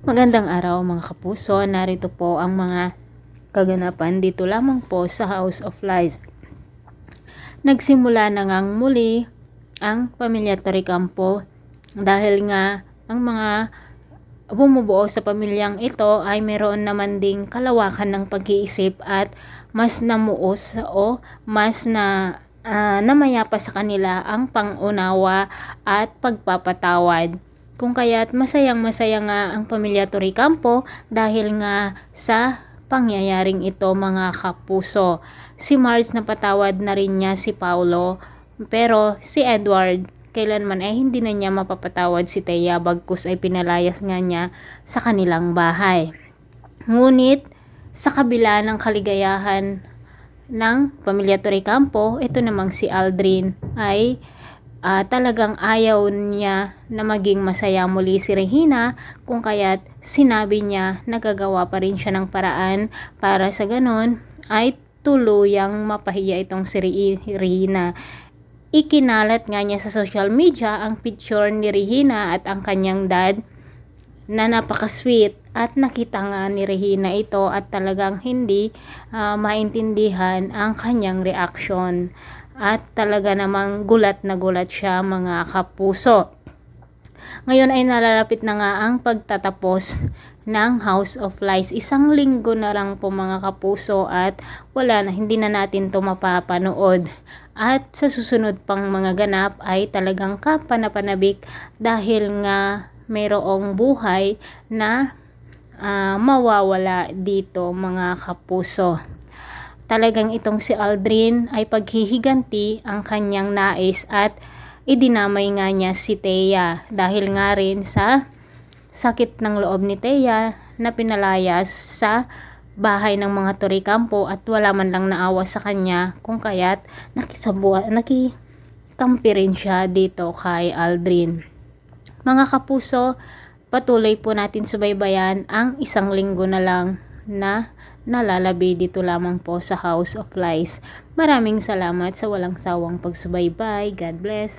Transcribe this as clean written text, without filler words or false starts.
Magandang araw mga kapuso, narito po ang mga kaganapan dito lamang po sa House of Lies. Nagsimula na ngang muli ang pamilya Torrecampo dahil nga ang mga bumubuo sa pamilyang ito ay meron naman ding kalawakan ng pag-iisip at mas namuos o mas namaya pa sa kanila ang pangunawa at pagpapatawad. Kung kaya't masayang-masaya nga ang pamilya Torrecampo dahil nga sa pangyayaring ito mga kapuso. Si Mars napatawad na rin niya si Paulo, pero si Edward kailanman ay hindi na niya mapapatawad si Thea bagkus ay pinalayas nga niya sa kanilang bahay. Ngunit sa kabila ng kaligayahan ng pamilya Torrecampo, ito namang si Aldrin ay talagang ayaw niya na maging masaya muli si Regina, kung kaya't sinabi niya nagagawa pa rin siya ng paraan para sa ganon ay tuluyang mapahiya itong si Regina. Ikinalat nga niya sa social media ang picture ni Regina at ang kanyang dad na napaka-sweet at nakita nga ni Regina ito at talagang hindi maintindihan ang kanyang reaksyon. At talaga namang gulat na gulat siya mga kapuso. Ngayon ay nalalapit na nga ang pagtatapos ng House of Lies. 1 linggo na lang po mga kapuso at hindi na natin to mapapanood. At sa susunod pang mga ganap ay talagang kapanapanabik dahil nga mayroong buhay na mawawala dito mga kapuso. Talagang itong si Aldrin ay paghihiganti ang kanyang nais at idinamay nga niya si Thea dahil nga rin sa sakit ng loob ni Thea na pinalayas sa bahay ng mga Torrecampo at wala man lang naawa sa kanya, kung kaya't nakikampi rin siya dito kay Aldrin. Mga kapuso, patuloy po natin subaybayan ang 1 linggo na lang na nalalabi dito lamang po sa House of Lies. Maraming salamat sa walang sawang pagsubaybay. God bless.